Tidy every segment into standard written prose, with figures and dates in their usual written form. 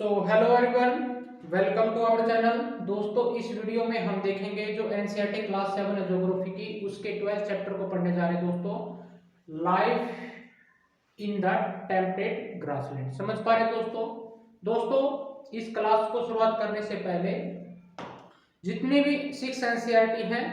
So hello everyone, welcome to our channel. दोस्तों, इस video में हम देखेंगे जो एनसीईआरटी क्लास 7 है ज्योग्राफी की, उसके 12th चैप्टर को पढ़ने जा रहे हैं दोस्तों। Life in the temperate grassland. समझ पा रहे हैं दोस्तों, इस क्लास को शुरुआत करने से पहले जितने भी 6 एनसीईआरटी हैं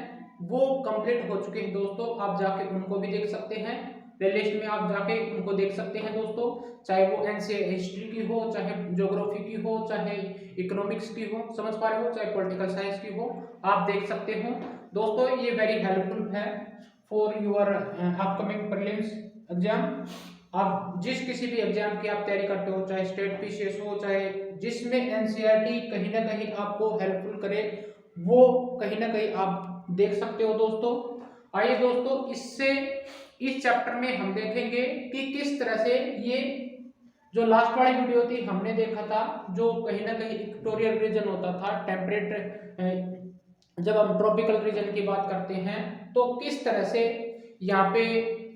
वो कंप्लीट हो चुके हैं दोस्तों। आप जाके उनको भी देख सकते हैं, प्लेलिस्ट में आप जाके उनको देख सकते हैं दोस्तों। चाहे वो एनसीईआरटी हिस्ट्री की हो, चाहे ज्योग्राफी की हो, चाहे इकोनॉमिक्स की हो, समझ पा रहे हो, चाहे पॉलिटिकल साइंस की हो, आप देख सकते हो दोस्तों। ये वेरी हेल्पफुल है for your upcoming prelims exam. आप जिस किसी भी एग्जाम की आप तैयारी करते हो, चाहे स्टेट पीसीएस हो, चाहे जिसमें एनसीईआरटी कहीं ना कहीं आपको हेल्पफुल करे, वो कहीं ना कहीं आप देख सकते हो दोस्तों। आइए दोस्तों, इस चैप्टर में हम देखेंगे कि किस तरह से ये जो लास्ट वाली वीडियो थी हमने देखा था, जो कहीं ना कहीं इक्वेटोरियल रीजन होता था, टेम्परेट, जब हम ट्रॉपिकल रीजन की बात करते हैं तो किस तरह से यहाँ पे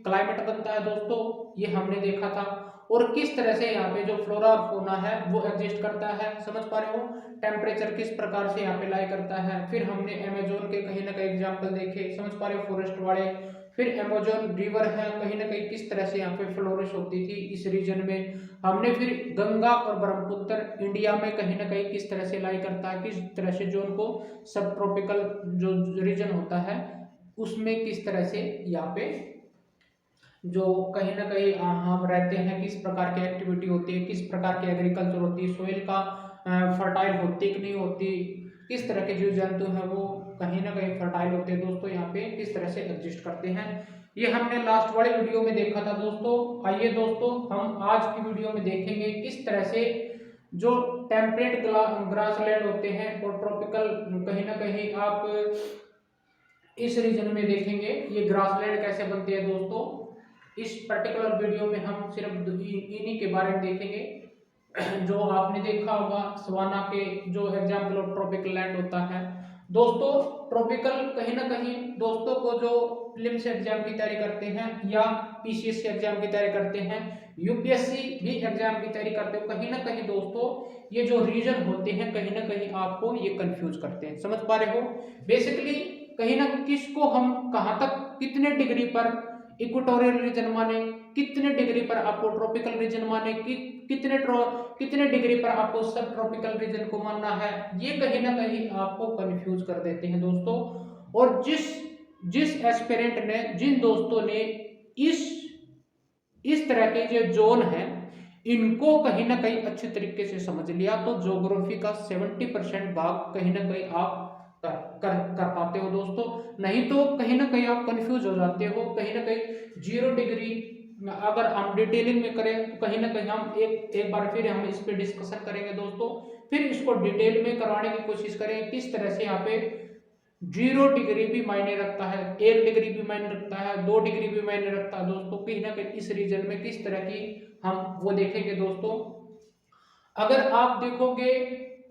क्लाइमेट बनता है दोस्तों, ये हमने देखा था। और किस तरह से यहाँ पे जो फ्लोरा और फोना है वो एग्जिस्ट करता है, समझ पा रहे हो। टेम्परेचर किस प्रकार से यहाँ पे लाई करता है। फिर हमने अमेजोन के कहीं ना कहीं एग्जाम्पल देखे, समझ पा रहे हो, फॉरेस्ट वाले। फिर अमेजोन रिवर है, कहीं ना कहीं किस तरह से यहाँ पे फ्लोरिश होती थी इस रीजन में। हमने फिर गंगा और ब्रह्मपुत्र इंडिया में कहीं ना कहीं किस तरह से लाई करता है, किस तरह से जो उनको सब ट्रॉपिकल जो रीजन होता है उसमें किस तरह से यहाँ पे जो कहीं ना कहीं हम रहते हैं, किस प्रकार की एक्टिविटी होती है, किस प्रकार की एग्रीकल्चर होती है, सोइल का फर्टाइल होती कि नहीं होती, किस तरह के जीव जंतु हैं वो कहीं ना कहीं फर्टाइल होते हैं दोस्तों, यहाँ पे किस तरह से एग्जिस्ट करते हैं, ये हमने लास्ट वाली वीडियो में देखा था दोस्तों। आइए दोस्तों, हम आज की वीडियो में देखेंगे किस तरह से जो टेम्परेट ग्रासलैंड होते हैं और ट्रॉपिकल, कहीं ना कहीं आप इस रीजन में देखेंगे ये ग्रासलैंड कैसे बनते हैं दोस्तों। इस पर्टिकुलर वीडियो में हम सिर्फ इन्हीं के बारे में देखेंगे। जो आपने देखा होगा सवाना के जो एग्जाम्पल ऑफ ट्रॉपिकल लैंड होता है दोस्तों। ट्रॉपिकल कहीं ना कहीं दोस्तों को जो प्रीलिम्स एग्जाम की तैयारी करते हैं या पीसीएस एग्जाम की तैयारी करते हैं, यूपीएससी भी एग्जाम की तैयारी करते हो, कहीं ना कहीं दोस्तों ये जो रीजन होते हैं कहीं ना कहीं आपको ये कंफ्यूज करते हैं, समझ पा रहे हो। बेसिकली कहीं ना किसको हम कहाँ तक कितने डिग्री पर इक्वेटोरियल रीजन माने, कितने डिग्री पर आपको ट्रॉपिकल रीजन माने, कितने डिग्री पर आपको सब ट्रॉपिकल रीजन को मानना है, ये कहीं ना कहीं आपको कंफ्यूज कर देते हैं दोस्तों। और जिस जिस एस्पिरेंट ने, जिन दोस्तों ने इस तरह के जो जोन है इनको कहीं ना कहीं अच्छे तरीके से समझ लिया तो ज्योग्राफी का 70% भाग कहीं ना कहीं आप कर पाते हो दोस्तों। नहीं तो कहीं ना कहीं आप कंफ्यूज हो जाते हो, कहीं ना कहीं 0 डिग्री अगर हम डिटेलिंग में करें तो कहीं ना कहीं हम एक बार फिर हम इस पे डिस्कशन करेंगे दोस्तों। फिर इसको डिटेल में करवाने की कोशिश करें किस तरह से यहाँ पे 0 डिग्री भी मायने रखता है, 1 डिग्री भी मायने रखता है, 2 डिग्री भी मायने रखता है दोस्तों। कहीं ना कहीं इस रीजन में किस तरह की हम वो देखेंगे दोस्तों। अगर आप देखोगे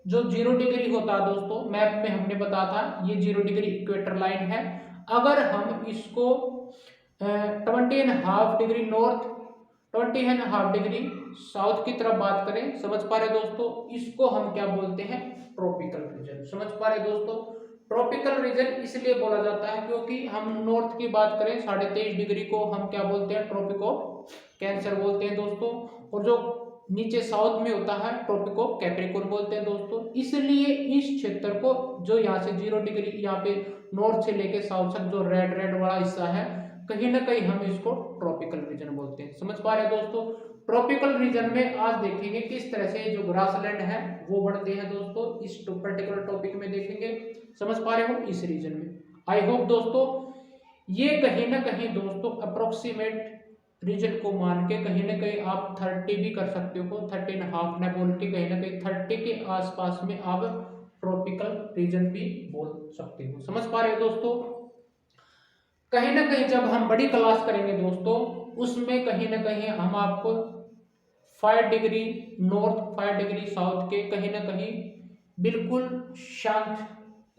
जो 0 डिग्री होता है दोस्तों, मैप में हमने बताया था ये 0 डिग्री इक्वेटर लाइन है। अगर हम इसको 20.5 डिग्री नॉर्थ, 20.5 डिग्री साउथ की तरफ बात करें, समझ पा रहे दोस्तों, इसको हम क्या बोलते हैं, ट्रॉपिकल रीजन। समझ पा रहे दोस्तों, ट्रॉपिकल रीजन इसलिए बोला जाता है क्योंकि हम नॉर्थ की बात करें 23.5 डिग्री को हम क्या बोलते हैं, ट्रॉपिक ऑफ कैंसर बोलते हैं दोस्तों। और जो नीचे साउथ में होता है ट्रॉपिक ऑफ कैप्रिकॉर्न बोलते हैं दोस्तों। इसलिए इस क्षेत्र को जो यहाँ से 0 डिग्री यहाँ पे नॉर्थ से लेके साउथ तक जो रेड रेड वाला हिस्सा है, कहीं ना कहीं हम इसको ट्रॉपिकल रीजन बोलते हैं। समझ पा रहे हैं दोस्तों। ट्रॉपिकल रीजन में आज देखेंगे किस तरह से जो ग्रासलैंड है वो बढ़ते हैं दोस्तों, इस पर्टिकुलर टॉपिक में देखेंगे, समझ पा रहे हो, इस रीजन में। आई होप दोस्तों ये कहीं ना कहीं दोस्तों अप्रोक्सीमेट रीजन को मान के कहीं ना कहीं आप 30 भी कर सकते हो, 30.5 ना बोल के कहीं ना कहीं 30 के आसपास में आप ट्रॉपिकल रीजन भी बोल सकते हो। समझ पा रहे हो दोस्तों। कहीं ना कहीं जब हम बड़ी क्लास करेंगे दोस्तों उसमें कहीं ना कहीं हम आपको 5 डिग्री नॉर्थ, 5 डिग्री साउथ के कहीं ना कहीं बिल्कुल शांत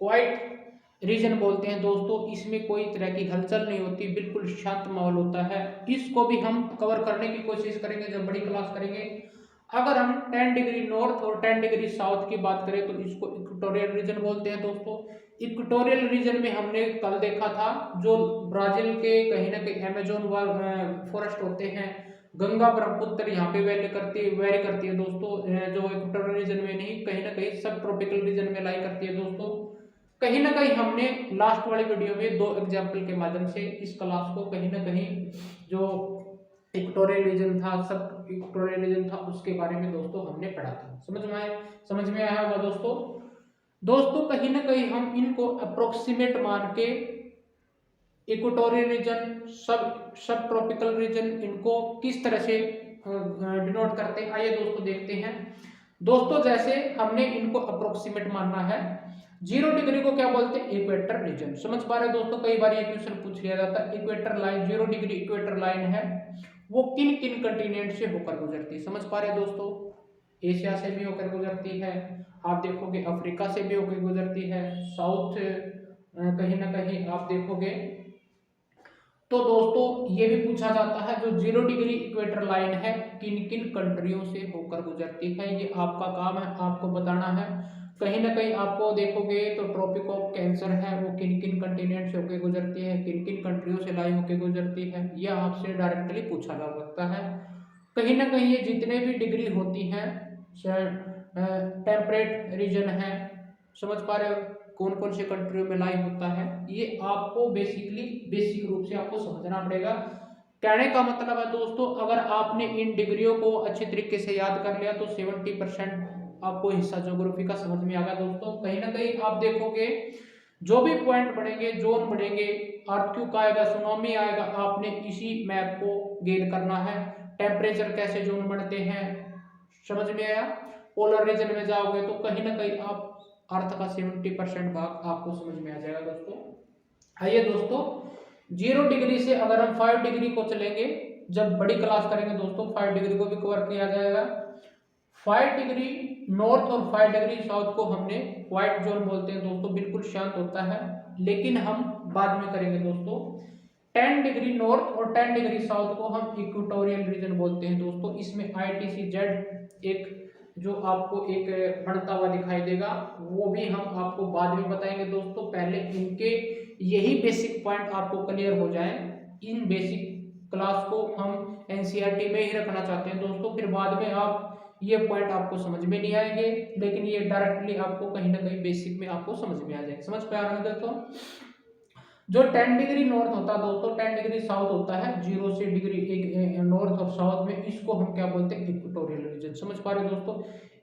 क्वाइट रीजन बोलते हैं दोस्तों। इसमें कोई तरह की हलचल नहीं होती, बिल्कुल शांत माहौल होता है। इसको भी हम कवर करने की कोशिश करेंगे जब बड़ी क्लास करेंगे। अगर हम 10 डिग्री नॉर्थ और 10 डिग्री साउथ की बात करें तो इसको इक्वेटोरियल रीजन बोलते हैं दोस्तों। इक्वेटोरियल रीजन में हमने कल देखा था जो ब्राजील के कहीं ना कहीं अमेजोन फॉरेस्ट होते हैं, गंगा ब्रह्मपुत्र यहाँ पे वेरी करती है दोस्तों। जो इक्वेटोरियल रीजन में नहीं, कहीं ना कहीं सब ट्रॉपिकल रीजन में लाई करती है दोस्तों। कहीं ना कहीं हमने लास्ट वाले वीडियो में 2 एग्जाम्पल के माध्यम से इस क्लास को कहीं ना कहीं जो इक्वेटोरियल रीजन था, सब इक्वेटोरियल रीजन था, उसके बारे में दोस्तों हमने पढ़ा था। समझ में आया होगा दोस्तों। दोस्तों कहीं ना कहीं हम इनको अप्रोक्सीमेट मान के इक्वेटोरियल रीजन, सब ट्रॉपिकल रीजन, इनको किस तरह से डिनोट करते हैं, आइए दोस्तों देखते हैं। दोस्तों जैसे हमने इनको अप्रोक्सीमेट मानना है, 0 डिग्री को क्या बोलते हैं, इक्वेटर रीजन। समझ पा रहे हैं दोस्तों, कई बार ये क्वेश्चन पूछ लिया जाता है, equator line 0 degree equator line है, वो किन किन कंटिनेंट से होकर गुजरती है। समझ पा रहे हैं दोस्तों, एशिया से भी होकर गुजरती है, आप देखोगे अफ्रीका से भी होकर गुजरती है, साउथ कहीं ना कहीं आप देखोगे। तो दोस्तों ये भी पूछा जाता है जो 0 डिग्री इक्वेटर लाइन है किन किन कंट्रियों से होकर गुजरती है, ये आपका काम है, आपको बताना है। कहीं ना कहीं आपको देखोगे तो ट्रॉपिक ऑफ कैंसर है, वो किन किन कंटिनेंट से होकर गुजरती है, किन किन कंट्रियों से लाई होकर गुजरती है, यह आपसे डायरेक्टली पूछा जा सकता है। कहीं ना कहीं ये जितने भी डिग्री होती हैं टेम्परेट रीजन है, समझ पा रहे हो कौन कौन से कंट्रियों में लाई होता है, ये आपको बेसिक रूप से आपको समझना पड़ेगा। कहने का मतलब है दोस्तों, अगर आपने इन डिग्रियों को अच्छे तरीके से याद कर लिया तो 70% आपको हिस्सा ज्योग्राफी का समझ में आ गया दोस्तों। कहीं ना कहीं आप देखोगे जो भी पॉइंट बढ़ेंगे, जोन बढ़ेंगे, अर्थक्वेक आएगा, सुनामी आएगा, आपने इसी मैप को गेन करना है। टेम्परेचर कैसे जोन बढ़ते हैं, समझ में आया। पोलर रीजन में जाओगे तो कहीं ना कहीं आप अर्थ का 70% भाग आपको समझ में आ जाएगा दोस्तों। आइए दोस्तों, 0 डिग्री से अगर हम 5 डिग्री को चलेंगे, जब बड़ी क्लास करेंगे दोस्तों 5 डिग्री को भी कवर किया जाएगा। 5 डिग्री नॉर्थ और 5 डिग्री साउथ को हमने व्हाइट जोन बोलते हैं दोस्तों, बिल्कुल शांत होता है, लेकिन हम बाद में करेंगे दोस्तों। 10 डिग्री नॉर्थ और 10 डिग्री साउथ को हम इक्वेटोरियल रीजन बोलते हैं दोस्तों। इसमें ITCZ एक जो आपको एक बढ़ता हुआ दिखाई देगा, वो भी हम आपको बाद में बताएंगे दोस्तों। पहले इनके यही बेसिक पॉइंट आपको क्लियर हो जाए। इन बेसिक क्लास को हम एनसीईआरटी में ही रखना चाहते हैं दोस्तों, फिर बाद में आप ये पॉइंट आपको समझ में नहीं आएंगे, लेकिन ये डायरेक्टली आपको कहीं ना कहीं बेसिक में आपको समझ में आ जाएगा। समझ पा रहे हैं दोस्तों, जो 10 डिग्री नॉर्थ होता है दोस्तों, 10 डिग्री साउथ होता है, 0 से डिग्री एक नॉर्थ और साउथ में, इसको हम क्या बोलते हैं, इक्वेटोरियल रीजन। समझ पा रहे हैं दोस्तों,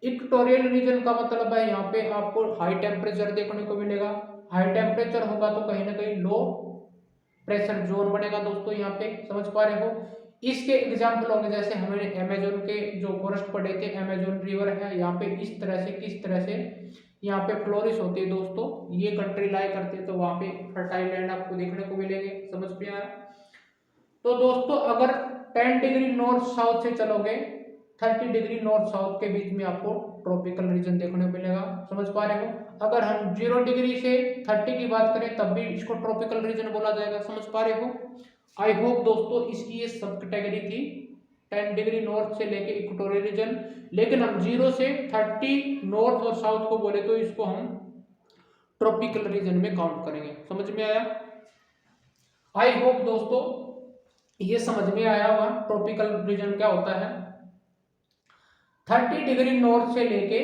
इक्वेटोरियल रीजन का मतलब है यहाँ पे आपको हाई टेम्परेचर देखने को मिलेगा। हाई टेम्परेचर होगा तो कहीं ना कहीं लो प्रेशर जोन बनेगा दोस्तों यहाँ पे, समझ पा रहे हो। इसके एग्जाम्पल होंगे, जैसे हमने अमेजोन के जो फॉरेस्ट पढ़े थे, अमेजोन रिवर है यहाँ पे, इस तरह से किस तरह से यहाँ पे फ्लोरिश होती है दोस्तों, ये कंट्री लाई करती है, तो वहां पे फर्टाइल लैंड आपको देखने को मिलेंगे। समझ में आया। तो दोस्तों अगर 10 डिग्री नॉर्थ साउथ से चलोगे, 30 डिग्री नॉर्थ साउथ के बीच में आपको ट्रॉपिकल रीजन देखने को मिलेगा। समझ पा रहे हो। अगर हम 0 डिग्री से 30 की बात करें तब भी इसको ट्रॉपिकल रीजन बोला जाएगा। समझ पा रहे हो। आई होप दोस्तों इसकी ये सब कैटेगरी थी, 10 डिग्री नॉर्थ से लेके इक्वेटोरियल रीजन, लेकिन हम 0 से 30 नॉर्थ और साउथ को बोले तो इसको हम ट्रॉपिकल रीजन में काउंट करेंगे। समझ में आया। आई होप दोस्तों ये समझ में आया होगा ट्रॉपिकल रीजन क्या होता है। 30 डिग्री नॉर्थ से लेके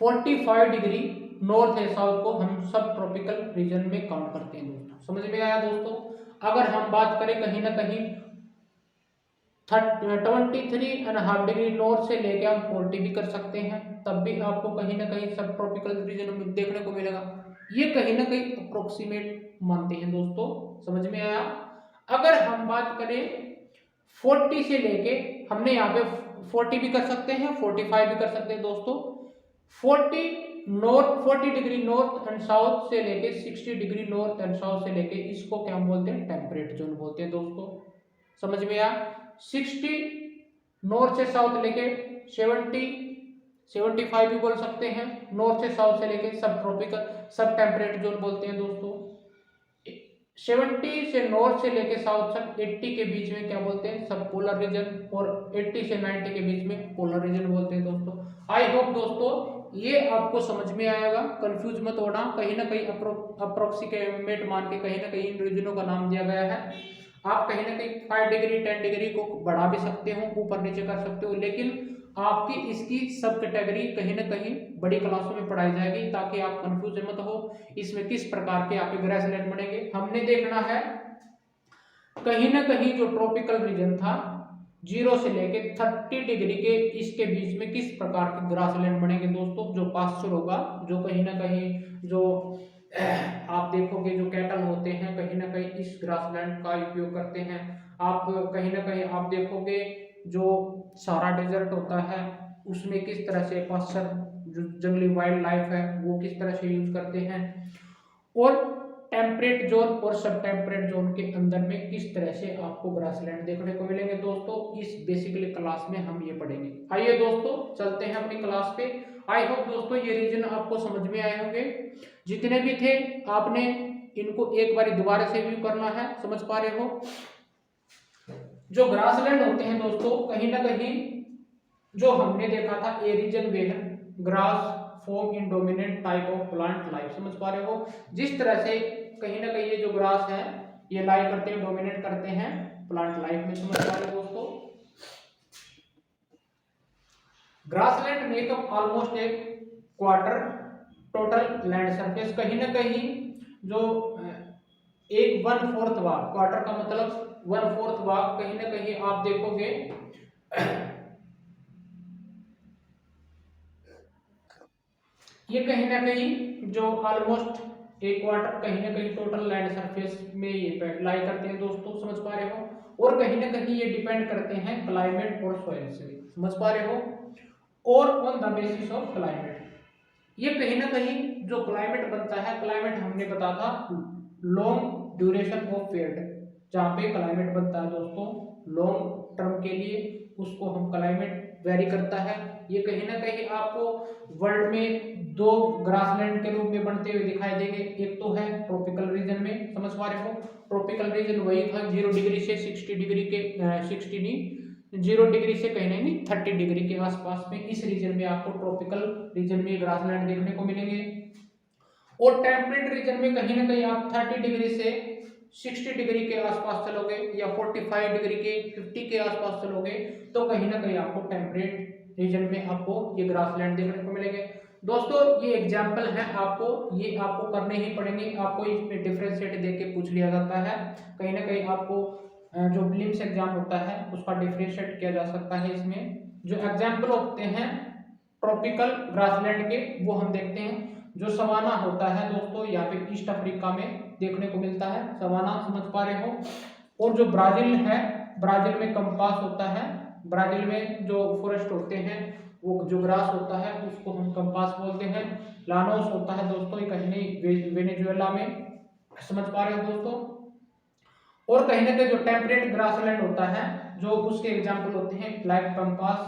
45 डिग्री नॉर्थ है साउथ को हम सब ट्रॉपिकल रीजन में काउंट करते हैं दोस्तों। समझ में आया दोस्तों। अगर हम बात करें कहीं ना कहीं 23.5 डिग्री नॉर्थ से लेके हम 40 भी कर सकते हैं, तब भी आपको कहीं ना कहीं सब ट्रॉपिकल रीजन में देखने को मिलेगा। ये कहीं ना कहीं अप्रोक्सीमेट मानते हैं दोस्तों। समझ में आया। अगर हम बात करें 40 से लेके, हमने यहाँ पे 40 भी कर सकते हैं, 45 भी कर सकते हैं दोस्तों। 40 डिग्री नॉर्थ एंड साउथ से लेके 60 डिग्री नॉर्थ एंड साउथ से लेके, इसको क्या बोलते हैं, टेम्परेट जोन बोलते हैं दोस्तों। समझ में आया। 60 नॉर्थ से साउथ लेके 75 भी बोल सकते हैं, नॉर्थ से साउथ से लेके सब ट्रॉपिकल सब टेम्परेट जोन बोलते हैं दोस्तों। 70 से नॉर्थ से लेके साउथ तक 80 के बीच में क्या बोलते हैं, सब पोलर रीजन, और 80 से 90 के बीच में पोलर रीजन बोलते हैं दोस्तों। आई होप दोस्तों ये आपको समझ में आएगा, कंफ्यूज मत होना, कहीं ना कहीं अप्रोक्सीमेट मान के कहीं ना कहीं इन रीजनों का नाम दिया गया है। आप कहीं ना कहीं 5 डिग्री 10 डिग्री को बढ़ा भी सकते हो, ऊपर नीचे कर सकते हो, लेकिन आपकी इसकी सब कैटेगरी कहीं ना कहीं बड़ी क्लासों में पढ़ाई जाएगी, ताकि आप कंफ्यूज मत हो इसमें किस प्रकार के आपके ग्रास लैंड बनेंगे। हमने देखना है कहीं ना कहीं जो ट्रॉपिकल रीजन था 0 से लेके 30 डिग्री के इसके बीच में किस प्रकार के ग्रासलैंड बनेंगे दोस्तों, जो पास्चर होगा, जो कहीं ना कहीं जो आप देखोगे जो कैटल होते हैं कहीं ना कहीं इस ग्रासलैंड का उपयोग करते हैं। आप कहीं ना कहीं आप देखोगे जो सारा डेजर्ट होता है उसमें किस तरह से पास्चर जो जंगली वाइल्ड लाइफ है वो किस तरह से यूज करते हैं, और टेम्परेट जोन और सब टेम्परेट जोन के अंदर में किस तरह से आपको ग्रासलैंड देखने को मिलेंगे दोस्तों, इस बेसिकली क्लास में हम ये पढ़ेंगे। आइए दोस्तों चलते हैं अपनी क्लास पे। आई होप दोस्तों ये रीजन आपको समझ में आए होंगे, जितने भी थे आपने इनको एक बार दोबारा से व्यू करना है, समझ पा रहे हो। जो ग्रासलैंड होते हैं दोस्तों कहीं ना कहीं जो हमने देखा था a region where grass form in dominant type of plant life, समझ पा रहे हो। जिस तरह से कहीं ना कहीं ये जो ग्रास है ये लाई करते हैं, डोमिनेट करते हैं प्लांट लाइफ में, समझ पा रहे हो दोस्तों। ग्रासलैंड मेकअप ऑलमोस्ट ए क्वार्टर टोटल लैंड सरफेस, कहीं ना कहीं जो एक 1/4 भाग, क्वार्टर का मतलब 1/4 भाग, कहीं ना कहीं आप देखोगे ये कहीं ना कहीं जो ऑलमोस्ट एक क्वार्टर कहीं ना कहीं टोटल लैंड सरफेस में ये लाई करते हैं दोस्तों, समझ पा रहे हो। और कहीं ना कहीं ये डिपेंड करते हैं क्लाइमेट और सॉइल से, समझ पा रहे हो, और on the basis of climate. ये कहीं ना कहीं जो क्लाइमेट बनता है, क्लाइमेट हमने बताया था लॉन्ग ड्यूरेशन ऑफ पीरियड, जहाँ पे क्लाइमेट बनता है दोस्तों लॉन्ग टर्म के लिए, उसको हम क्लाइमेट वेरी करता है। ये कहीं ना कहीं आपको वर्ल्ड में 2 ग्रासलैंड के रूप में बनते हुए दिखाई देंगे, एक तो है ट्रॉपिकल रीजन में, समझ पा रहे हो। ट्रॉपिकल रीजन वही था 0 डिग्री से 60 डिग्री के 60 नहीं 0 डिग्री से कहीं नहीं 30 डिग्री के आसपास में, इस रीजन में आपको ट्रॉपिकल रीजन में ग्रासलैंड देखने को मिलेंगे। और टेम्परेट रीजन में कहीं ना कहीं आप 30 डिग्री से 60 डिग्री के आसपास चलोगे या 45 डिग्री के 50 के आसपास चलोगे तो कहीं ना कहीं आपको टेम्परेट रीजन में आपको ये ग्रासलैंड देखने को मिलेंगे दोस्तों। ये एग्जाम्पल है, ये आपको करने ही पड़ेंगे, आपको इसमें डिफरेंशिएट देख के पूछ लिया जाता है। कहीं ना कहीं आपको जो प्रीलिम्स एग्जाम होता है उसका डिफरेंशिएट किया जा सकता है। इसमें जो एग्जाम्पल होते हैं ट्रॉपिकल ग्रासलैंड के वो हम देखते हैं। जो सवाना होता है दोस्तों यहाँ पे ईस्ट अफ्रीका में देखने को मिलता है, सवाना, समझ पा रहे हो। और जो ब्राजील है, ब्राजील में कंपास होता है, ब्राजील में जो फॉरेस्ट होते हैं वो जो ग्रास होता है उसको हम कंपास बोलते हैं। लानोस होता है दोस्तों ये कहीं नहीं वेनेजुएला में, समझ पा रहे हो दोस्तों। और कहीं ना कहीं जो टेम्परेट ग्रासलैंड होता है जो उसके एग्जाम्पल होते हैं लाइक पंपास,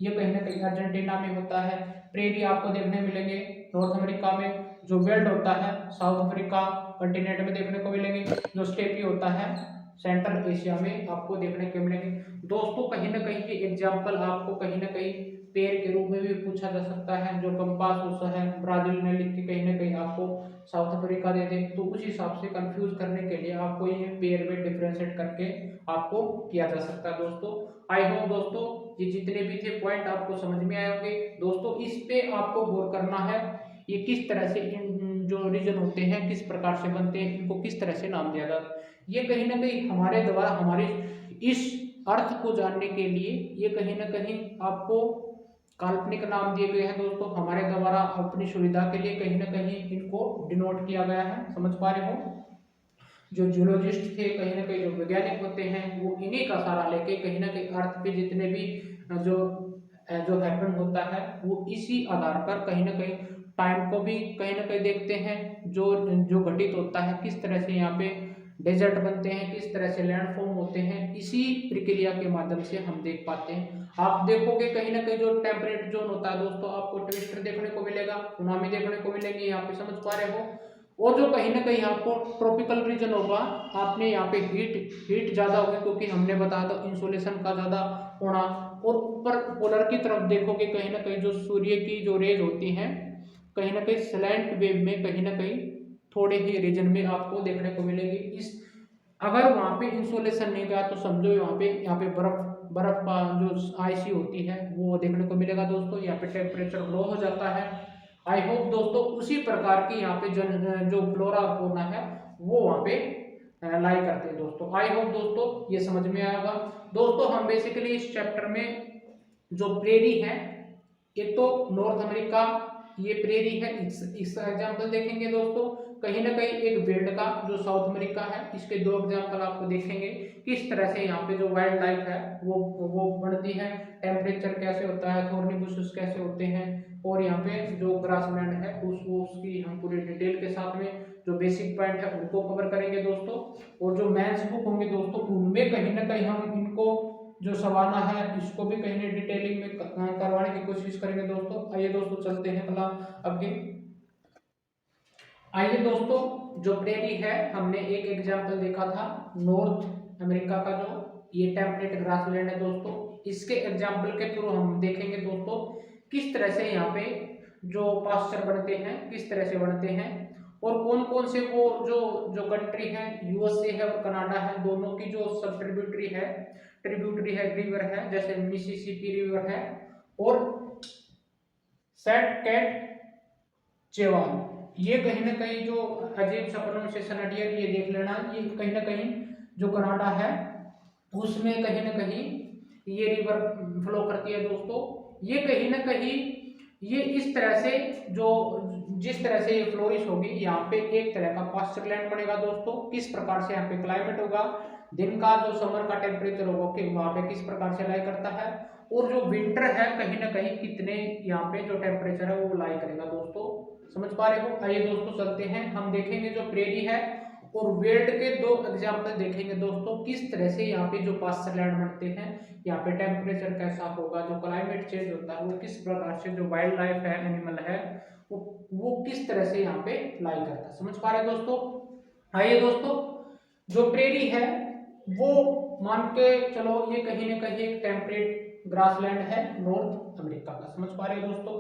ये कहीं ना कहीं अर्जेंटीना में होता है। प्रेरी आपको देखने मिलेंगे नॉर्थ अमेरिका में। जो वेल्ड होता है साउथ अफ्रीका कंटिनेंट में देखने को मिलेंगे। जो स्टेपी होता है सेंट्रल एशिया में आपको देखने को मिलेंगे दोस्तों। कहीं ना कहीं ये एग्जाम्पल आपको कहीं ना कहीं पेड़ के रूप में भी पूछा जा सकता है। जो कंपास होता है ब्राजील ने लिख के कहीं ना कहीं आपको साउथ अफ्रीका दे दे, तो उस हिसाब से कंफ्यूज करने के लिए आपको ये पेयर में डिफरेंशिएट करके आपको किया जा सकता है दोस्तों। आई होप दोस्तों ये जितने भी थे पॉइंट आपको समझ में आए होंगे दोस्तों। इस पे आपको गौर करना है ये किस तरह से जो रीजन होते हैं किस प्रकार से बनते हैं, इनको किस तरह से नाम दिया जाता है। ये कहीं ना कहीं हमारे द्वारा हमारे इस अर्थ को जानने के लिए ये कहीं ना कहीं आपको काल्पनिक नाम दिए गए हैं दोस्तों। हमारे द्वारा अपनी सुविधा के लिए कहीं ना कहीं इनको डिनोट किया गया है, समझ पा रहे हो। जो जियोलॉजिस्ट थे कहीं ना कहीं जो वैज्ञानिक होते हैं वो इन्हीं का सहारा लेके कहीं ना कहीं अर्थ पे जितने भी जो जो हैपन होता है वो इसी आधार पर कहीं ना कहीं टाइम को भी कहीं ना कहीं देखते हैं। जो जो घटित होता है किस तरह से यहाँ पे डेजर्ट बनते हैं, किस तरह से लैंड फॉर्म होते हैं, इसी प्रक्रिया के माध्यम से हम देख पाते हैं। आप देखोगे कहीं ना कहीं जो टेम्परेट जोन होता है दोस्तों आपको ट्विस्टर देखने को मिलेगा, सुनामी देखने को मिलेगी यहाँ पे, समझ पा रहे हो। और जो कहीं ना कहीं आपको ट्रॉपिकल रीजन होगा, आपने यहाँ पे हीट ज़्यादा होगी क्योंकि हमने बताया था इंसोलेशन का ज़्यादा होना। और ऊपर पोलर की तरफ देखोगे कहीं ना कहीं जो सूर्य की जो रेज होती हैं कहीं ना कहीं स्लैंट वेव में कहीं ना कहीं थोड़े ही रीजन में आपको देखने को मिलेगी। इस अगर वहाँ पे इंसोलेशन नहीं गया तो समझो यहाँ पे बर्फ का जो आइसी होती है वो देखने को मिलेगा दोस्तों। यहाँ पे टेम्परेचर लो हो जाता है। आई होप दोस्तों उसी प्रकार की यहाँ पे जो फ्लोरा और फौना है वो वहाँ पे लाई करते हैं दोस्तों। आई होप दोस्तों ये समझ में आएगा। दोस्तों हम बेसिकली इस चैप्टर में जो प्रेरी है, एक तो नॉर्थ अमेरिका ये प्रेरी है, इसका एग्जाम्पल देखेंगे दोस्तों। कहीं ना कहीं एक वेल्ड का जो साउथ अमेरिका है, इसके दो एग्जाम्पल आपको देखेंगे किस तरह से यहाँ पे जो वाइल्ड लाइफ है वो बढ़ती है, टेम्परेचर कैसे होता है, थॉर्नी बुशेस कैसे होते हैं, और यहाँ पे जो ग्रासलैंड है उसकी हम पूरी डिटेल के साथ में जो बेसिक पॉइंट है उनको कवर करेंगे दोस्तों। और जो मैथ्स बुक होंगे दोस्तों उनमें कहीं ना कहीं हम इनको जो सवाना है इसको भी कहीं ना डिटेलिंग में करवाने की कोशिश करेंगे दोस्तों। आइए दोस्तों चलते हैं आगे। आइए दोस्तों, जो प्रेरी है हमने एक एग्जाम्पल देखा था नॉर्थ अमेरिका का, जो ये टेम्परेट ग्रासलैंड है दोस्तों। इसके एग्जाम्पल के थ्रू हम देखेंगे दोस्तों किस तरह से यहाँ पे जो पास्चर बनते हैं किस तरह से बनते हैं, और कौन कौन से वो जो कंट्री है यूएसए है और कनाडा है, दोनों की जो सब ट्रिब्यूटरी है रिवर है, जैसे मिसिसिपी रिवर है और सेंट कैट चेवाल, ये कहीं ना कहीं जो अजीब सा प्रोनाउंसिएशन है ये देख लेना। ये कहीं ना कहीं जो कनाडा है उसमें कहीं ना कहीं ये रिवर फ्लो करती है दोस्तों। ये कहीं ना कहीं ये इस तरह से जो जिस तरह से ये फ्लोरिश होगी यहाँ पे एक तरह का पास्चर लैंड बनेगा दोस्तों। किस प्रकार से यहाँ पे क्लाइमेट होगा, दिन का जो समर का टेम्परेचर होगा कि वहाँ पे किस प्रकार से लाई करता है, और जो विंटर है कहीं ना कहीं कितने यहाँ पे जो टेम्परेचर है वो लाई करेगा दोस्तों। समझ पा रहे हो। आइए दोस्तों चलते हैं, हम देखेंगे जो प्रेरी है और वेल्ड के दो एग्जाम्पल देखेंगे दोस्तों किस तरह से यहाँ पे जो पास्चर लैंड बनते हैं, यहाँ पे टेम्परेचर कैसा होगा, जो क्लाइमेट चेंज होता है वो किस प्रकार से, जो वाइल्ड लाइफ है एनिमल है वो किस तरह से यहाँ पे लाई करता है। समझ पा रहे दोस्तों। आइए दोस्तों, जो प्रेरी है वो मान के चलो ये कहीं ना कहीं एक टेम्परेट ग्रासलैंड है नॉर्थ अमेरिका का। समझ पा रहे दोस्तों।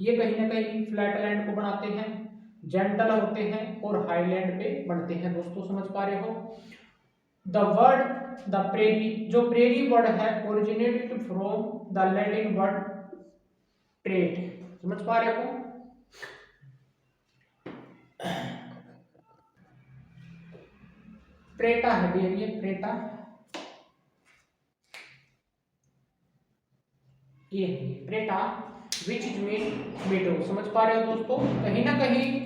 ये कहीं ना कहीं फ्लैट लैंड को बनाते हैं, जेंटल होते हैं और हाईलैंड पे बनते हैं दोस्तों। समझ पा रहे हो। द वर्ड द प्रेरी, जो प्रेरी वर्ड है originated from the Latin word trait. समझ पा रहे हो। प्रेटा है डियर, ये प्रेटा ये प्रेटा विच इज मीन मीडो। समझ पा रहे हो दोस्तों। कहीं ना कहीं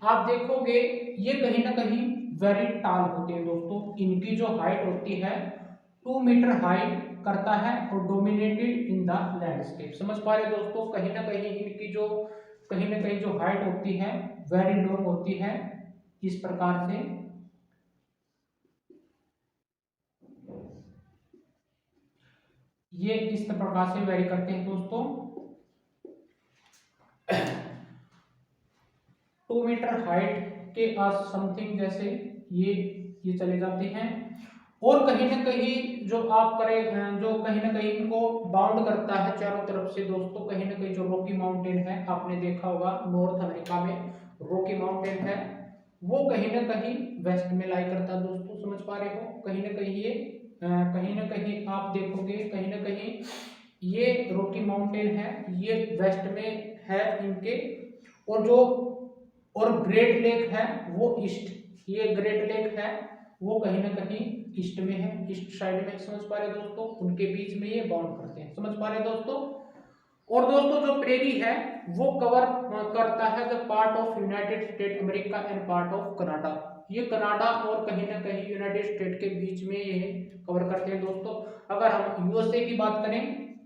आप देखोगे ये कहीं ना कहीं वेरी टाल होते हैं दोस्तों। इनकी जो हाइट होती है 2 मीटर हाइट करता है और डोमिनेटेड इन द लैंडस्केप। समझ पा रहे हो दोस्तों। कहीं ना कहीं इनकी जो कहीं ना कहीं जो हाइट होती है वेरी लॉन्ग होती है, इस प्रकार से ये इस प्रकार से वेरी करते हैं दोस्तों। 2 मीटर हाइट के समथिंग जैसे ये चले जाते हैं। और कहीं ना कहीं जो आप करें जो कहीं ना कहीं इनको बाउंड करता है चारों तरफ से दोस्तों, कहीं ना कहीं जो रॉकी माउंटेन है आपने देखा होगा नॉर्थ अमेरिका में रॉकी माउंटेन है, वो कहीं ना कहीं वेस्ट में लाई करता है दोस्तों। समझ पा रहे हो। कहीं ना कहीं ये कहीं ना कहीं आप देखोगे कहीं ना कहीं ये रॉकी माउंटेन है ये वेस्ट में है इनके, और ग्रेट लेक है वो ईस्ट, ये ग्रेट लेक है वो कहीं ना कहीं ईस्ट में है, ईस्ट साइड में। समझ पा रहे दोस्तों। उनके बीच में ये बाउंड करते हैं। समझ पा रहे दोस्तों। और दोस्तों जो प्रेरी है वो कवर करता है the part of United state America and part of Canada. ये कनाडा और कहीं ना कहीं यूनाइटेड स्टेट के बीच में ये कवर करते हैं दोस्तों। अगर हम यूएसए की बात करें,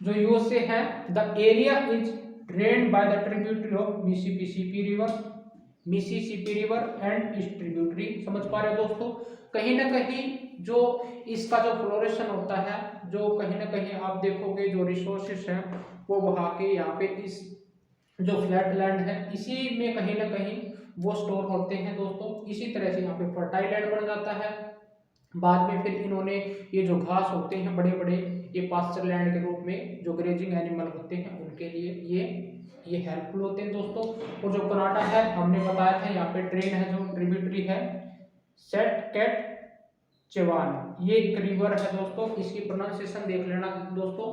जो यूएसए है the area is drained by the tributary of Mississippi river and it's tributary. समझ पा रहे हो दोस्तों। कहीं ना कहीं जो इसका जो फ्लोरेशन होता है, जो कहीं ना कहीं आप देखोगे जो रिसोर्सेस हैं वो बहा के यहाँ पे इस जो फ्लैट लैंड है इसी में कहीं ना कहीं वो स्टोर होते हैं दोस्तों। इसी तरह से यहाँ पे फर्टाइल लैंड बन जाता है। बाद में फिर इन्होंने ये जो घास होते हैं बड़े बड़े, ये पास्चर लैंड के रूप में जो ग्रेजिंग एनिमल होते हैं उनके लिए ये हेल्पफुल होते हैं दोस्तों। और जो कनाडा है हमने बताया था, यहाँ पे ट्रेन है जो ट्रिब्यूटरी है सेट कैट चेवान, ये एक रिवर है दोस्तों। इसकी प्रोनाउंसिएशन देख लेना दोस्तों।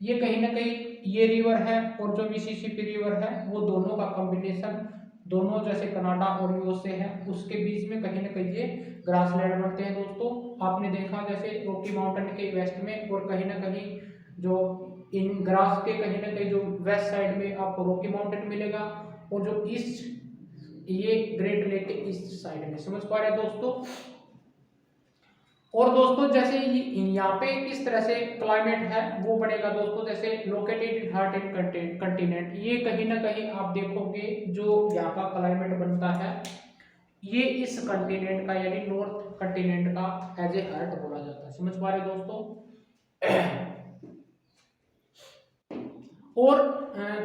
ये कहीं ना कहीं ये रिवर है और जो मिसिसिपी रिवर है वो दोनों का कॉम्बिनेशन, दोनों जैसे कनाडा और यूएसए है उसके बीच में कहीं ना कहीं ये ग्रासलैंड बनते हैं दोस्तों। आपने देखा जैसे रॉकी माउंटेन के वेस्ट में और कहीं ना कहीं जो इन ग्रास के कहीं ना कहीं जो वेस्ट साइड में आपको रॉकी माउंटेन मिलेगा, और जो ईस्ट ये ग्रेट लेक के ईस्ट साइड में। समझ पा रहे हैं दोस्तों। और दोस्तों जैसे यहाँ पे किस तरह से क्लाइमेट है वो बनेगा दोस्तों, जैसे located in hot and continent, ये कहीं ना कहीं आप देखोगे जो यहाँ का क्लाइमेट बनता है ये इस कंटिनेंट का यानी नॉर्थ कंटिनेंट का एज ए हर्ट बोला जाता है। समझ पा रहे दोस्तों। और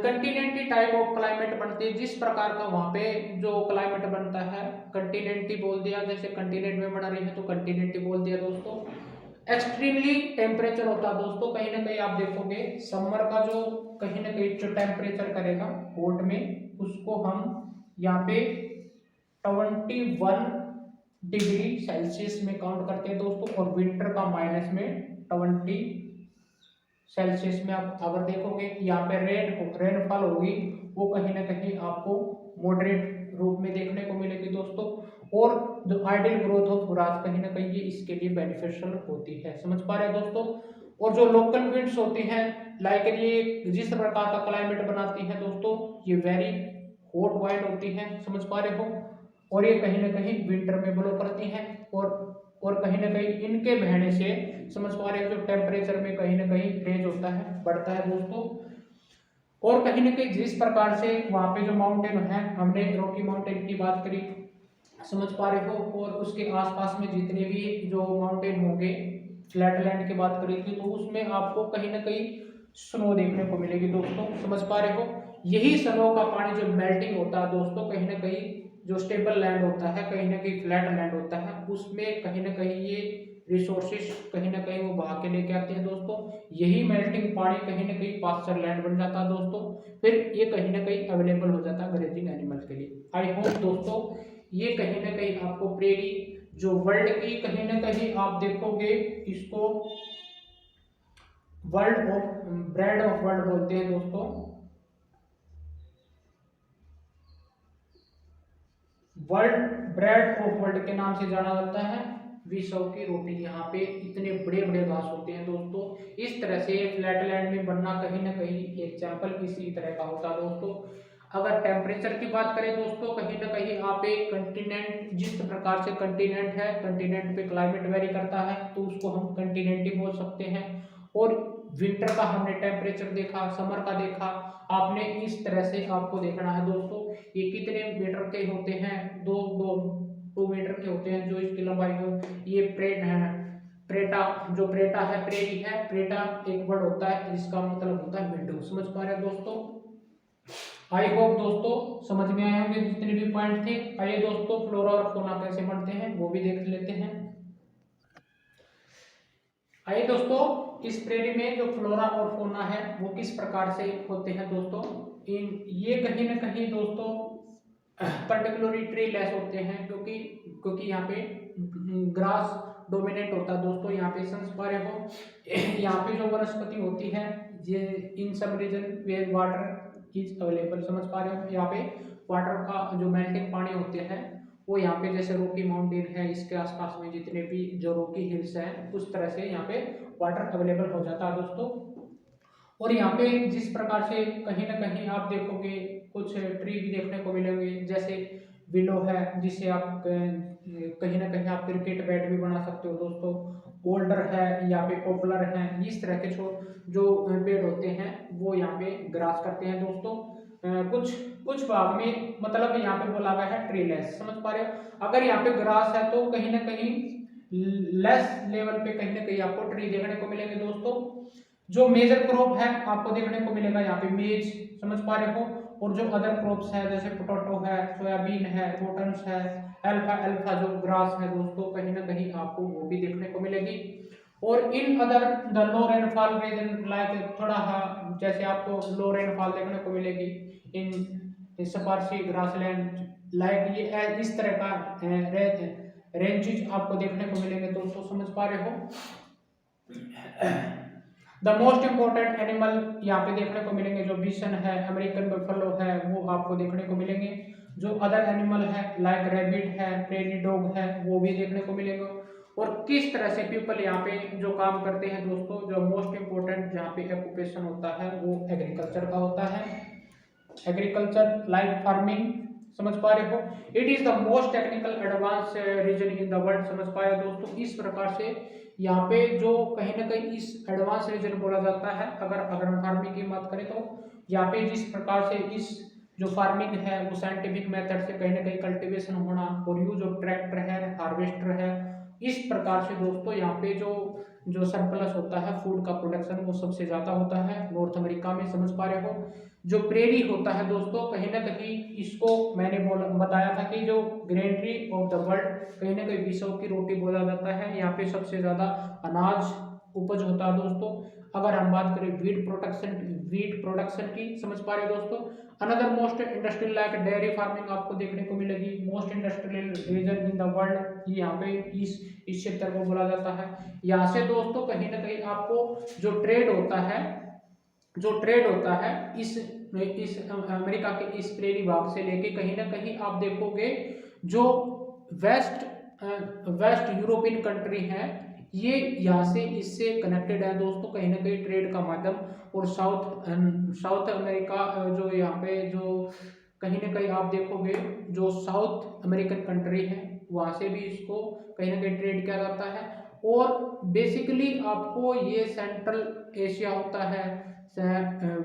कंटिनेंटी टाइप ऑफ क्लाइमेट बनती है, जिस प्रकार का वहां पे जो क्लाइमेट बनता है कंटिनेंटी बोल दिया, जैसे कंटिनेंट में बना रही है तो कंटिनेंटी बोल दिया दोस्तों। एक्सट्रीमली टेम्परेचर होता है दोस्तों, कहीं ना कहीं आप देखोगे समर का जो कहीं ना कहीं जो टेम्परेचर करेगा कोर्ट में उसको हम यहाँ पे 21 डिग्री सेल्सियस में काउंट करते हैं दोस्तों, और विंटर का माइनस में 20 सेल्सियस में। आप अगर देखोगे यहाँ पे रेनफॉल होगी वो कहीं ना कहीं आपको मॉडरेट रूप में देखने को मिलेगी दोस्तों। और जो आइडियल ग्रोथ ऑफ ग्रास कहीं ना कहीं ये इसके लिए बेनिफिशियल होती है। समझ पा रहे हैं दोस्तों। और जो लोकल विंड्स होती हैं लाइक ये जिस प्रकार का क्लाइमेट बनाती है दोस्तों, ये वेरी हॉट वाइंड होती है। समझ पा रहे हो। और ये कहीं ना कहीं विंटर में ब्लो करती हैं और कहीं ना कहीं इनके बहने से समझ पा रहे हो जो टेम्परेचर में कहीं ना कहीं रेंज होता है बढ़ता है दोस्तों। और कहीं ना कहीं जिस प्रकार से वहाँ पे जो माउंटेन है, हमने रॉकी माउंटेन की बात करी, समझ पा रहे हो, और उसके आसपास में जितने भी जो माउंटेन होंगे फ्लैटलैंड की बात करी थी तो उसमें आपको कहीं ना कहीं स्नो देखने को मिलेगी दोस्तों। समझ पा रहे हो। यही स्नो का पानी जो मेल्टिंग होता है दोस्तों, कहीं ना कहीं जो स्टेबल लैंड होता है कहीं ना कहीं फ्लैट लैंड होता है उसमें कहीं ना कहीं ये रिसोर्सेज कहीं ना कहीं वो बहा के लेके आते हैं दोस्तों। यही मेल्टिंग पानी कहीं ना कहीं पास्चर लैंड बन जाता है दोस्तों, फिर ये कहीं ना कहीं अवेलेबल हो जाता है ग्रेजिंग एनिमल के लिए। आई होप दोस्तों ये कहीं ना कहीं आपको प्रेरी जो वर्ल्ड की कहीं ना कहीं आप देखोगे इसको world of bread of world बोलते हैं दोस्तों। वर्ल्ड ब्रेड ऑफ वर्ल्ड के नाम से जाना जाता है। विश्व की रोटी, यहाँ पे इतने बड़े बड़े घास होते हैं दोस्तों। इस तरह से फ्लैटलैंड में बनना कहीं ना कहीं एग्जाम्पल इसी तरह का होता है दोस्तों। अगर टेम्परेचर की बात करें दोस्तों, कहीं ना कहीं आप एक कंटिनेंट जिस प्रकार से कंटिनेंट है, कंटिनेंट पे क्लाइमेट वेरी करता है तो उसको हम कंटिनेंट ही बोल सकते हैं। और विंटर का हमने टेम्परेचर देखा, समर का देखा, आपने इस तरह से आपको देखना है दोस्तों। ये कितने मीटर के होते हैं, दो दो 2 मीटर के होते हैं जो इसकी लंबाई हो। ये प्रेटा जो प्रेटा है, प्रेरी है, प्रेटा एक वर्ड होता है जिसका मतलब होता है विंडो। समझ पा रहे हैं दोस्तों। आई होप दोस्तों समझ में आए होंगे जितने भी पॉइंट थे। आइए दोस्तों फ्लोरा और फौना कैसे बनते हैं वो भी देख लेते हैं। आइए दोस्तों इस प्रेरी में जो फ्लोरा और फौना है वो किस प्रकार से होते हैं दोस्तों। ये कहीं ना कहीं दोस्तों पर्टिकुलरली ट्री लेस होते हैं क्योंकि यहाँ पे ग्रास डोमिनेट होता है दोस्तों। यहाँ पे समझ पा रहे हो, यहाँ पे जो वनस्पति होती है ये इन सब region where water is available. समझ पा रहे हो, यहाँ पे वाटर का जो मेल्टिंग पानी होते हैं वो यहाँ पे जैसे रॉकी माउंटेन है इसके आसपास में जितने भी जो रॉकी हिल्स हैं उस तरह से यहाँ पे वाटर अवेलेबल हो जाता है दोस्तों। और यहाँ पे जिस प्रकार से कहीं ना कहीं आप देखोगे कुछ ट्री भी देखने को मिलेंगे, जैसे विलो है जिसे आप कहीं ना कहीं आप क्रिकेट बैट भी बना सकते हो दोस्तों। बोल्डर है, यहाँ पे पॉपुलर है, इस तरह के जो पेड़ होते हैं वो यहाँ पे ग्रास करते हैं दोस्तों। कुछ भाग में मतलब यहाँ पे बोला गया है ट्री लेस। समझ पा रहे हो, अगर यहाँ पे ग्रास है तो कहीं ना कहीं लेस लेवल पे कहीं ना कहीं आपको ट्री देखने को मिलेंगे दोस्तों। जो मेजर क्रॉप है आपको देखने को मिलेगा यहाँ पे मेज। समझ पा रहे हो, और जो अदर क्रॉप्स है जैसे पोटैटो है, सोयाबीन है, कॉटन्स है, अल्फा अल्फा जो ग्रास है दोस्तों, कहीं ना कहीं आपको वो भी देखने को मिलेगी। और in other the low rainfall reason like थोड़ा जैसे आपको लो रेनफॉल देखने को मिलेगी इन स्पार्सी ग्रासलैंड लाइक ये इस तरह का रेंजेस आपको देखने को मिलेंगे दोस्तों, समझ पा रहे हो। द मोस्ट इंपॉर्टेंट एनिमल यहाँ पे देखने को मिलेंगे, जो बिसन है, अमेरिकन बफेलो है, वो आपको देखने को मिलेंगे। जो अदर एनिमल है लाइक रैबिट है, प्रेरी डॉग है, वो भी देखने को मिलेंगे। और किस तरह से पीपल यहाँ पे जो काम करते हैं दोस्तों, जो मोस्ट इंपॉर्टेंट जहाँ पे ऑक्यूपेशन होता है वो एग्रीकल्चर का होता है। एग्रीकल्चर लाइक फार्मिंग, समझ पा रहे हो। It is the most technical advance region in the world, समझ पाए दोस्तों। इस प्रकार से यहाँ पे जो कहीं ना कहीं इस एडवांस रीजन बोला जाता है। अगर हम फार्मिंग की बात करें तो यहाँ पे जिस प्रकार से इस जो फार्मिंग है वो साइंटिफिक मेथड से कहीं ना कहीं कल्टीवेशन होना और यूज ऑफ ट्रैक्टर है, हार्वेस्टर है, इस प्रकार से दोस्तों यहाँ पे जो सरप्लस होता है फूड का प्रोडक्शन वो सबसे ज्यादा होता है नॉर्थ अमेरिका में, समझ पा रहे हो। जो प्रेरी होता है दोस्तों, कहीं ना कहीं इसको मैंने बताया था कि जो ग्रेनरी ऑफ द वर्ल्ड, कहीं ना कहीं विश्व की रोटी बोला जाता है। यहाँ पे सबसे ज्यादा अनाज उपज होता है दोस्तों। अगर हम बात करें वीट प्रोडक्शन की, समझ पा रहे दोस्तों। Another most industrial like dairy farming आपको देखने को मिलेगी। Most industrial region in the world, यहाँ पे इस क्षेत्र को बोला जाता है। यहाँ से दोस्तों कहीं ना कहीं आपको जो ट्रेड होता है इस अमेरिका के इस प्रेरी भाग से लेके कहीं ना कहीं आप देखोगे जो वेस्ट यूरोपियन कंट्री है ये यहाँ से इससे कनेक्टेड है दोस्तों, कहीं ना कहीं ट्रेड का माध्यम। और साउथ अमेरिका जो यहाँ पे जो कहीं ना कहीं आप देखोगे जो साउथ अमेरिकन कंट्री है वहाँ से भी इसको कहीं ना कहीं ट्रेड किया जाता है। और बेसिकली आपको ये सेंट्रल एशिया होता है,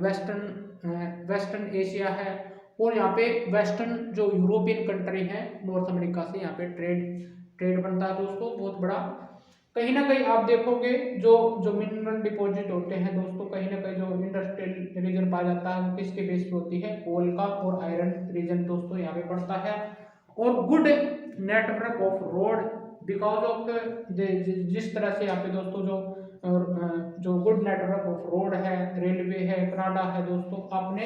वेस्टर्न एशिया है, और यहाँ पे वेस्टर्न जो यूरोपियन कंट्री है नॉर्थ अमेरिका से यहाँ पे ट्रेड बनता है दोस्तों बहुत बड़ा। कहीं ना कहीं आप देखोगे जो मिनरल डिपॉजिट होते हैं दोस्तों, कहीं ना कहीं जो इंडस्ट्रियल रीजन पाया जाता है वो किसके बेस पे होती है, कोल का और आयरन रीजन दोस्तों यहाँ पे पड़ता है। और good network of road because of जिस तरह से यहाँ पे दोस्तों जो गुड नेटवर्क ऑफ रोड है, रेलवे है, कनाडा है दोस्तों, आपने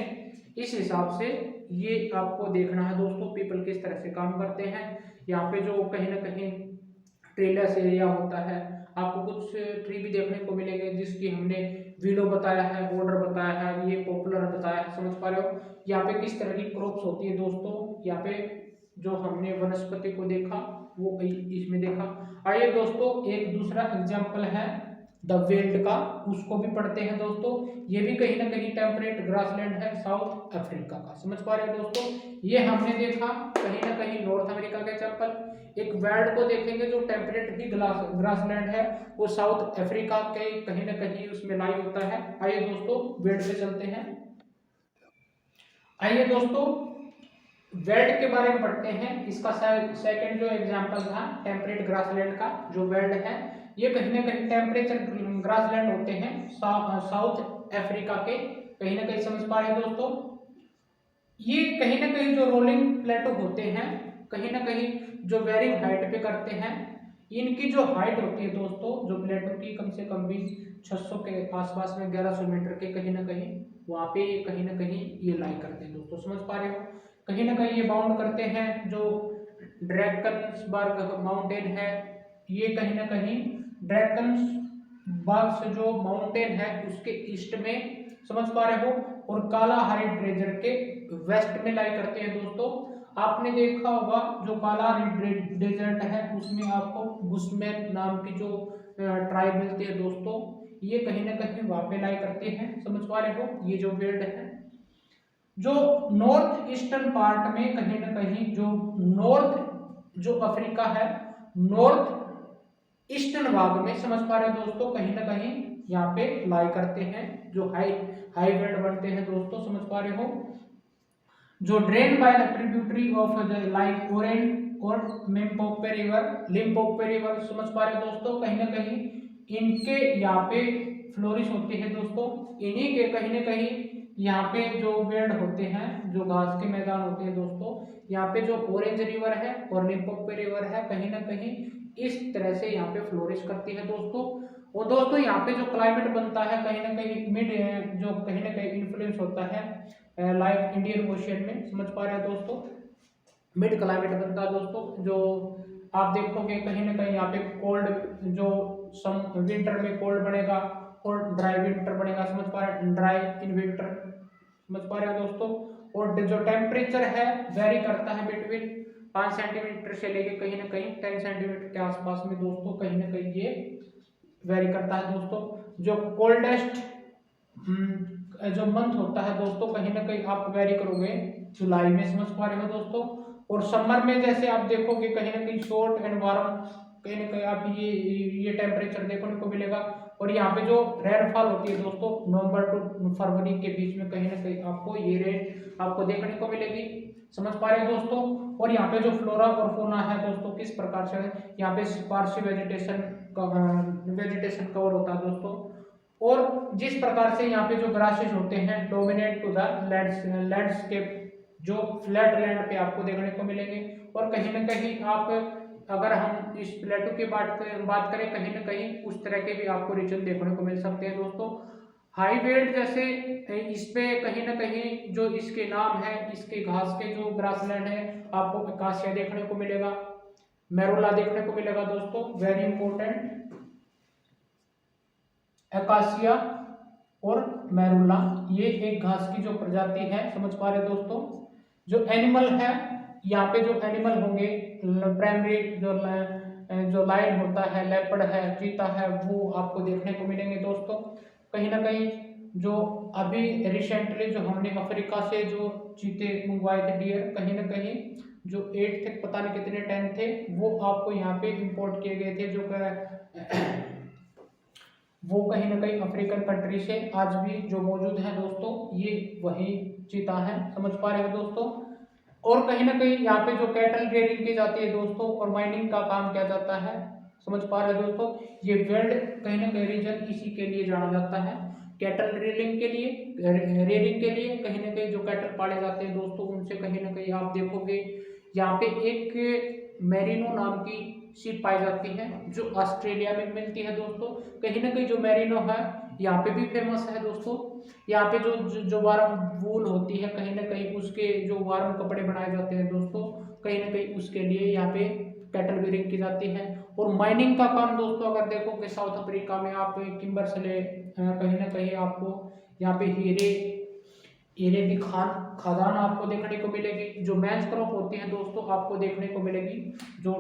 इस हिसाब से ये आपको देखना है दोस्तों पीपल किस तरह से काम करते हैं। यहाँ पे जो कहीं ना कहीं ट्रेलर्स एरिया होता है, आपको कुछ ट्री भी देखने को मिलेंगे जिसकी हमने विलो बताया है, बॉर्डर बताया है, ये पॉपुलर बताया है, समझ पा रहे हो। यहाँ पे किस तरह की क्रॉप्स होती है दोस्तों, यहाँ पे जो हमने वनस्पति को देखा वो इसमें देखा। आइए दोस्तों एक दूसरा एग्जाम्पल है द वेल्ड का, उसको भी पढ़ते हैं दोस्तों। ये भी कहीं ना कहीं टेम्परेट ग्रासलैंड है साउथ अफ्रीका का, समझ पा रहे हैं दोस्तों। ये हमने देखा कहीं ना कहीं नॉर्थ अमेरिका का एग्जाम्पल। एक वेल्ड को देखेंगे जो टेम्परेट ही ग्रासलैंड है वो साउथ अफ्रीका के कहीं ना कहीं उसमें लाई होता है। आइए दोस्तों वेल्ड पे चलते हैं। आइए दोस्तों वेल्ड के बारे में पढ़ते हैं। इसका सेकंड जो एग्जांपल था टेम्परेट ग्रासलैंड का, जो वेल्ड है ये कहीं ना कहीं टेम्परेचर ग्रासलैंड होते हैं साउथ अफ्रीका के, कहीं ना कहीं समझ पा रहे हैं दोस्तों। ये कहीं ना कहीं जो रोलिंग प्लेटो होते हैं कहीं ना कहीं जो वेरिंग हाइट पे करते हैं। इनकी जो हाइट होती है दोस्तों जो प्लेटो की कम से कम भी 600 के आसपास में 1100 मीटर के कहीं ना कहीं वहां पे कहीं ना कहीं ये लाई करते हैं दोस्तों, समझ पा रहे हो। कहीं ना कहीं ये बाउंड करते हैं जो ड्रैकन्सबर्ग माउंटेन है, ये कहीं ना कहीं ड्रैकन्सबर्ग से जो माउंटेन है उसके ईस्ट में, समझ पा रहे हो। और कालाहारी डेजर्ट के वेस्ट में लाई करते हैं दोस्तों। आपने देखा होगा जो कालाहारी डेजर्ट है उसमें आपको बुशमैन नाम की जो ट्राइब मिलती है दोस्तों, ये कहीं ना कहीं वहां पे लाई करते हैं, समझ पा रहे हो। ये जो वेल्ड है जो नॉर्थ ईस्टर्न पार्ट में कहीं ना कहीं जो अफ्रीका है नॉर्थ ईस्टर्न भाग में, समझ पा रहे हो दोस्तों, कहीं ना कहीं यहाँ पे लाई करते हैं जो हाई वेल्ड बनते हैं दोस्तों, समझ पा रहे हो। जो drain by the tributary of the like Oren और लिम्पोपे रिवर, समझ पा रहे हो दोस्तों, कहीं ना कहीं इनके यहाँ पे फ्लोरिश होते हैं दोस्तों। इन्हीं के कहीं ना कहीं यहाँ पे जो पेड़ होते हैं, जो घास के मैदान होते हैं दोस्तों, यहाँ पे जो ऑरेंज रिवर है और लिम्पोपो रिवर है कहीं ना कहीं इस तरह से यहाँ पे फ्लोरिश करती है दोस्तों। और दोस्तों यहाँ पे जो क्लाइमेट बनता है कहीं ना कहीं मिड, जो कहीं ना कहीं इन्फ्लुएंस होता है लाइक इंडियन ओशियन में, समझ पा रहे हैं दोस्तों, मिड क्लाइमेट बनता है दोस्तों। जो आप देखोगे कहीं ना कहीं यहाँ पे कोल्ड, जो सम विंटर में कोल्ड बनेगा और ड्राई विंटर बनेगा, समझ पा रहे हैं, ड्राई इन विंटर, समझ पा रहे हैं दोस्तों। और जो टेम्परेचर है वेरी करता है बिटवीन 5 सेंटीमीटर से लेके कहीं ना कहीं 10 सेंटीमीटर के आसपास में दोस्तों, कहीं ना कहीं ये वेरी करता है दोस्तों। जो कोल्डेस्ट जो मंथ होता है दोस्तों, कहीं ना कहीं आप वेरी करोगे जुलाई में, समझ पा रहे हो दोस्तों। और समर में जैसे आप देखोगे कहीं ना कहीं शॉर्ट एंड वार्म, कहीं ना कहीं आप ये टेम्परेचर देखने को मिलेगा। और यहाँ पे जो रेनफॉल होती है दोस्तों नवंबर टू फरवरी के बीच में कहीं ना कहीं आपको ये रेन आपको देखने को मिलेगी, समझ पा रहे हैं दोस्तों। और यहाँ पे जो फ्लोरा और फोना है दोस्तों किस प्रकार से है, यहाँ पे स्पार्सी वेजिटेशन कवर होता है दोस्तों। और जिस प्रकार से यहाँ पे जो ग्रासेस होते हैं डोमिनेट टू द लैंडस्केप, जो फ्लैट लैंड पे आपको देखने को मिलेंगे। और कहीं ना कहीं आप अगर हम इस प्लेटो की बात करें कहीं ना कहीं उस तरह के भी आपको रीजन देखने को मिल सकते हैं दोस्तों। हाई वेल्ड जैसे इस पे कहीं ना कहीं जो इसके नाम है, इसके घास के जो ग्रासलैंड है आपको अकासिया देखने को मिलेगा, मेरुला देखने को मिलेगा दोस्तों, वेरी इंपॉर्टेंट, अकासिया और मेरुला ये एक घास की जो प्रजाति है, समझ पा रहे दोस्तों। जो एनिमल है यहाँ पे, जो एनिमल होंगे प्राइमरी जो लायन होता है, लेपर्ड है, चीता है, वो आपको देखने को मिलेंगे दोस्तों। कहीं ना कहीं जो अभी रिसेंटली जो हमने अफ्रीका से जो चीते मंगवाए थे डियर, कहीं ना कहीं जो 8 थे, पता नहीं कितने 10 थे, वो आपको यहाँ पे इंपोर्ट किए गए थे, जो वो कहीं ना कहीं अफ्रीकन कंट्री से आज भी जो मौजूद है दोस्तों, ये वही चीता है, समझ पा रहे हो दोस्तों। और कहीं ना कहीं यहाँ पे जो कैटल रेयरिंग की जाती है दोस्तों और माइनिंग का काम किया जाता है, समझ पा रहे हो दोस्तों। ये वर्ल्ड कहीं ना कहीं रीजन इसी के लिए जाना जाता है, कैटल रेयरिंग के लिए, कहीं ना कहीं जो कैटल पाले जाते हैं दोस्तों उनसे कहीं ना कहीं आप देखोगे यहाँ पे एक मेरिनो नाम की शिप पाई जाती है जो ऑस्ट्रेलिया में मिलती है दोस्तों। कहीं ना कहीं जो मेरिनो है यहाँ पे भी फेमस है दोस्तों। यहाँ पे जो वार्म वूल होती है कहीं ना कहीं उसके जो वार्म कपड़े बनाए जाते हैं दोस्तों, कहीं ना कहीं उसके लिए यहाँ पे कैटल ब्रीडिंग की जाती है। और माइनिंग का काम दोस्तों अगर देखोगे साउथ अफ्रीका में आप किम्बर्सले, कहीं ना कहीं आपको यहाँ पे हीरे की खदान आपको देखने को मिलेगी। जो मैच क्रॉप होती है दोस्तों आपको देखने को मिलेगी, जो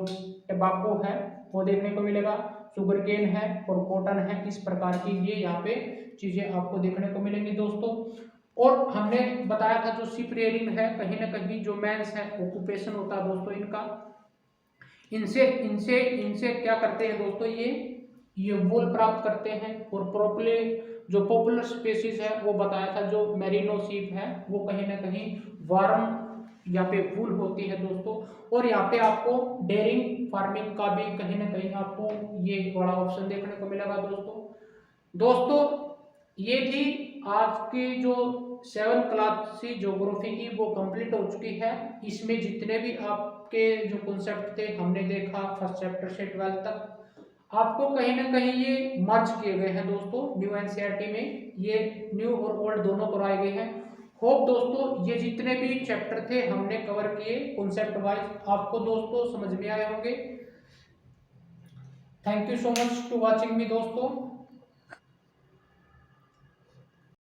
टबाको है वो देखने को मिलेगा, शुगर केन है और कॉटन है, इस प्रकार की ये यहाँ पे चीजें आपको देखने को मिलेंगी दोस्तों। और हमने बताया था जो शिप रेयरिंग है कहीं ना कहीं जो मैंस है ऑक्यूपेशन होता है दोस्तों इनका, इनसे इनसे इनसे क्या करते हैं दोस्तों, ये वूल प्राप्त करते हैं। और प्रॉपर्ली जो पॉपुलर स्पीसीज है वो बताया था जो मेरिनो शीप है वो कहीं ना कहीं वार्म यहाँ पे वूल होती है दोस्तों। और यहाँ पे आपको डेयरिंग फार्मिंग का भी कहीं ना कहीं आपको ये बड़ा ऑप्शन देखने को मिलेगा दोस्तों। ये थी आज की जो 7 क्लास सी ज्योग्राफी की वो कंप्लीट हो चुकी है। इसमें जितने भी आपके जो कॉन्सेप्ट थे हमने देखा फर्स्ट चैप्टर से 12 तक, आपको कहीं ना कहीं ये मर्ज किए गए हैं दोस्तों न्यू एनसीईआरटी में, ये न्यू और ओल्ड दोनों कराए गए हैं। होप दोस्तों ये जितने भी चैप्टर थे हमने कवर किए कॉन्सेप्ट वाइज आपको दोस्तों समझ में आए होंगे। Thank you so much to watching me दोस्तों।